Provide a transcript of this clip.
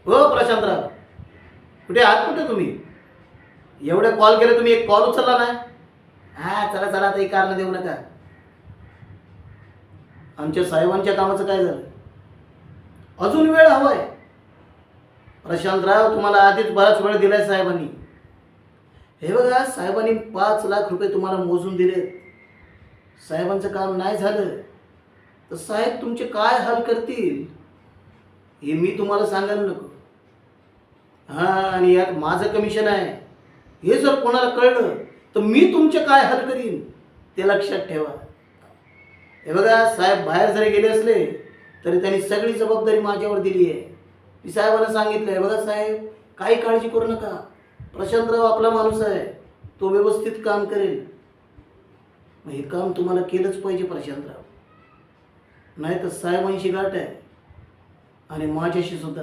हो प्रशांतराव, कुठे आहात? कुठे तुम्ही? एवढे कॉल केले, तुम्ही एक कॉल उचलला नाही. हा, चला चला, काही कारण देऊ नका. आमच्या साहेबांच्या कामाचं काय झालं? अजून वेळ हवाय. प्रशांतराव, तुम्हाला आधीच बराच वेळ दिलाय साहेबांनी. हे बघा, साहेबांनी 5 लाख रुपये तुम्हाला मोजून दिले. साहेबांचं काम नाही झालं तर साहेब तुमचे काय हाल करतील हे मी तुम्हाला सांगायला नको. हां, आणि यात माझं कमिशन आहे. हे जर कोणाला कळलं तर मी तुमचे काय हाल करीन ते लक्षात ठेवा. हे बघा, साहेब बाहेर जरी गेले असले तरी त्यांनी सगळी जबाबदारी माझ्यावर दिली आहे. मी साहेबांना सांगितलं आहे, बघा साहेब, काही काळजी करू नका. प्रशांतराव आपला माणूस आहे, तो व्यवस्थित काम करेल. मग हे काम तुम्हाला केलंच पाहिजे प्रशांतराव, नाही तर साहेबांशी गाठ आहे आणि माझ्याशी सुद्धा.